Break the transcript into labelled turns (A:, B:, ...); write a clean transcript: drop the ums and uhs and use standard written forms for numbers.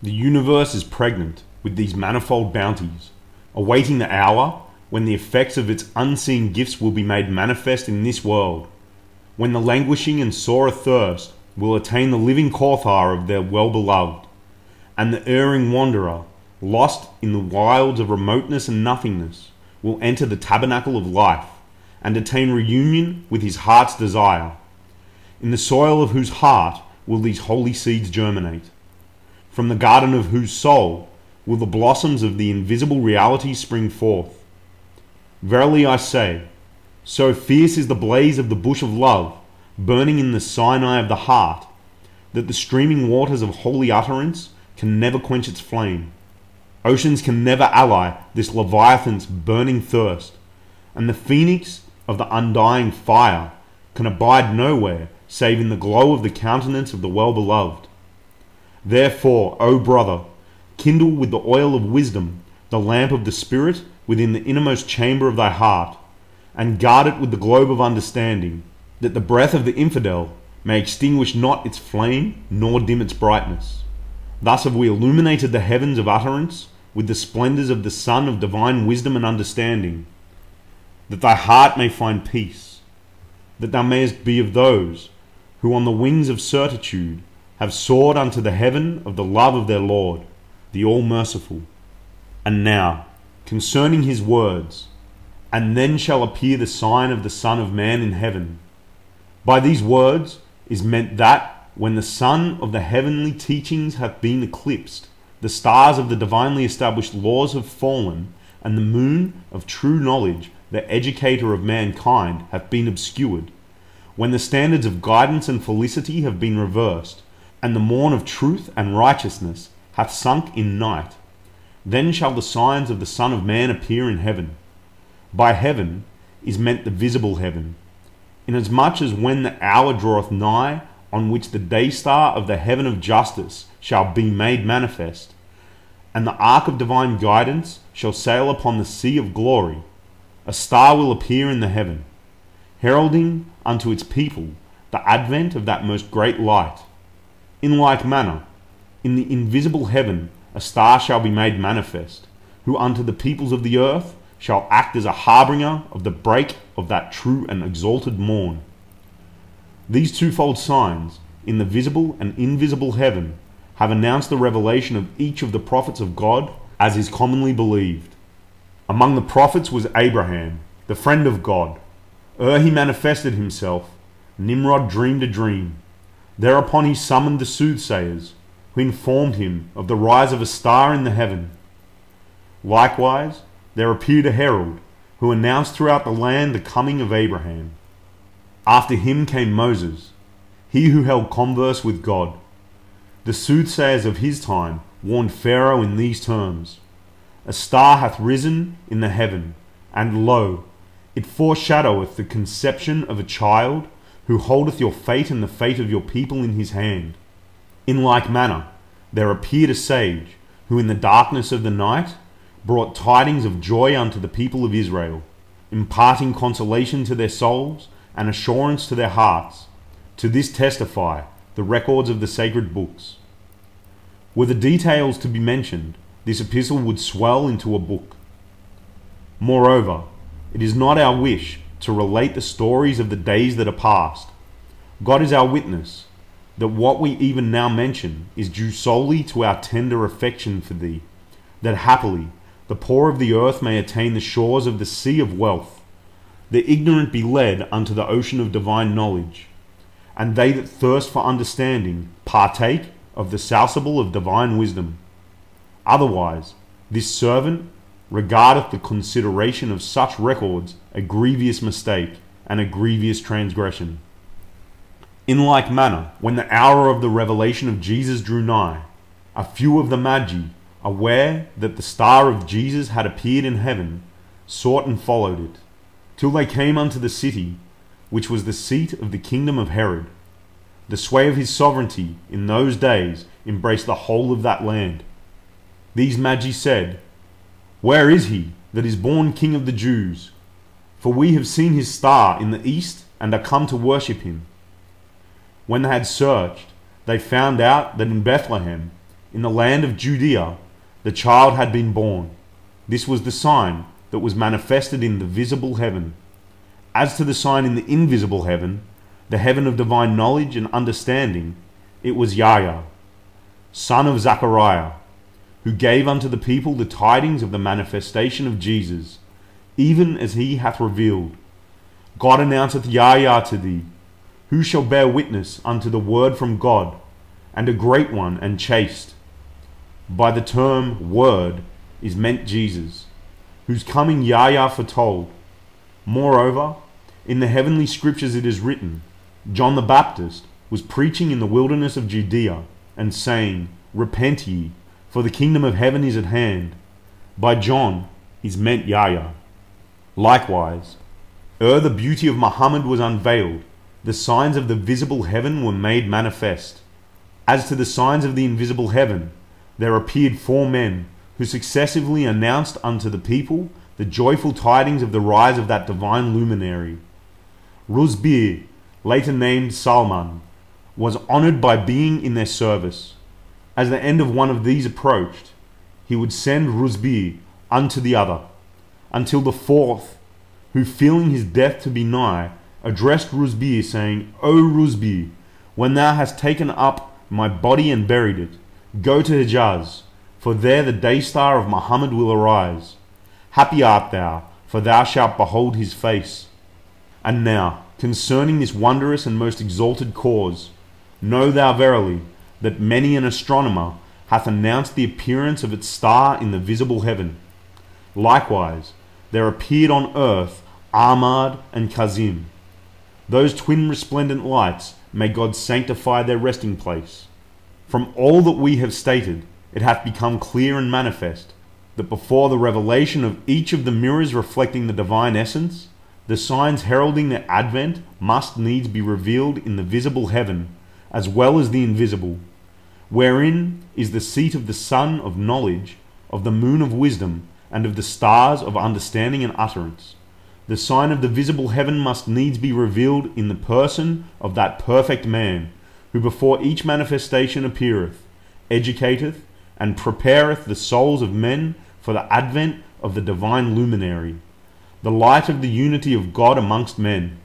A: The universe is pregnant with these manifold bounties, awaiting the hour when the effects of its unseen gifts will be made manifest in this world, when the languishing and sore athirst will attain the living Kauthar of their well-beloved, and the erring wanderer, lost in the wilds of remoteness and nothingness, will enter the tabernacle of life, and attain reunion with his heart's desire. In the soil of whose heart will these holy seeds germinate? From the garden of whose soul will the blossoms of the invisible reality spring forth? Verily I say, so fierce is the blaze of the bush of love, burning in the Sinai of the heart, that the streaming waters of holy utterance can never quench its flame. Oceans can never allay this Leviathan's burning thirst, and the phoenix of the undying fire can abide nowhere save in the glow of the countenance of the well-beloved. Therefore, O brother, kindle with the oil of wisdom the lamp of the Spirit within the innermost chamber of thy heart, and guard it with the globe of understanding, that the breath of the infidel may extinguish not its flame nor dim its brightness. Thus have we illuminated the heavens of utterance with the splendors of the sun of divine wisdom and understanding, that thy heart may find peace, that thou mayest be of those who on the wings of certitude have soared unto the heaven of the love of their Lord, the All-Merciful. And now, concerning his words, and then shall appear the sign of the Son of Man in heaven. By these words is meant that, when the sun of the heavenly teachings hath been eclipsed, the stars of the divinely established laws have fallen, and the moon of true knowledge, the educator of mankind, hath been obscured, when the standards of guidance and felicity have been reversed, and the morn of truth and righteousness hath sunk in night, then shall the signs of the Son of Man appear in heaven. By heaven is meant the visible heaven, inasmuch as when the hour draweth nigh, on which the day star of the heaven of justice shall be made manifest, and the ark of divine guidance shall sail upon the sea of glory, a star will appear in the heaven, heralding unto its people the advent of that most great light. In like manner, in the invisible heaven a star shall be made manifest, who unto the peoples of the earth shall act as a harbinger of the break of that true and exalted morn. These twofold signs, in the visible and invisible heaven, have announced the revelation of each of the prophets of God, as is commonly believed. Among the prophets was Abraham, the friend of God. Ere he manifested himself, Nimrod dreamed a dream. Thereupon he summoned the soothsayers, who informed him of the rise of a star in the heaven. Likewise, there appeared a herald, who announced throughout the land the coming of Abraham. After him came Moses, he who held converse with God. The soothsayers of his time warned Pharaoh in these terms: A star hath risen in the heaven, and lo, it foreshadoweth the conception of a child, who holdeth your fate and the fate of your people in his hand. In like manner, there appeared a sage, who in the darkness of the night brought tidings of joy unto the people of Israel, imparting consolation to their souls and assurance to their hearts. To this testify the records of the sacred books. Were the details to be mentioned, this epistle would swell into a book. Moreover, it is not our wish to relate the stories of the days that are past. God is our witness that what we even now mention is due solely to our tender affection for thee, that happily the poor of the earth may attain the shores of the sea of wealth, the ignorant be led unto the ocean of divine knowledge, and they that thirst for understanding partake of the saucible of divine wisdom. Otherwise, this servant regardeth the consideration of such records a grievous mistake and a grievous transgression. In like manner, when the hour of the revelation of Jesus drew nigh, a few of the Magi, aware that the star of Jesus had appeared in heaven, sought and followed it, till they came unto the city, which was the seat of the kingdom of Herod. The sway of his sovereignty in those days embraced the whole of that land. These Magi said, Where is he that is born King of the Jews? For we have seen his star in the east, and are come to worship him. When they had searched, they found out that in Bethlehem, in the land of Judea, the child had been born. This was the sign that was manifested in the visible heaven. As to the sign in the invisible heaven, the heaven of divine knowledge and understanding, it was Yahya, son of Zachariah, who gave unto the people the tidings of the manifestation of Jesus, even as he hath revealed. God announceth Yahya to thee, who shall bear witness unto the word from God, and a great one and chaste. By the term word is meant Jesus, whose coming Yahya foretold. Moreover, in the heavenly scriptures it is written, John the Baptist was preaching in the wilderness of Judea, and saying, Repent ye, for the kingdom of heaven is at hand. By John is meant Yahya. Likewise, ere the beauty of Muhammad was unveiled, the signs of the visible heaven were made manifest. As to the signs of the invisible heaven, there appeared 4 men, who successively announced unto the people the joyful tidings of the rise of that divine luminary. Rusbir, later named Salman, was honoured by being in their service. As the end of one of these approached, he would send Rusbir unto the other, until the 4th, who feeling his death to be nigh, addressed Rusbir, saying, O Rusbir, when thou hast taken up my body and buried it, go to Hijaz, for there the day star of Muhammad will arise. Happy art thou, for thou shalt behold his face. And now, concerning this wondrous and most exalted cause, know thou verily that many an astronomer hath announced the appearance of its star in the visible heaven. Likewise, there appeared on earth Ahmad and Kazim. Those twin resplendent lights, may God sanctify their resting place. From all that we have stated, it hath become clear and manifest, that before the revelation of each of the mirrors reflecting the divine essence, the signs heralding their advent must needs be revealed in the visible heaven, as well as the invisible, wherein is the seat of the sun of knowledge, of the moon of wisdom, and of the stars of understanding and utterance. The sign of the visible heaven must needs be revealed in the person of that perfect man, who before each manifestation appeareth, educateth, and prepareth the souls of men for the advent of the divine luminary, the light of the unity of God amongst men.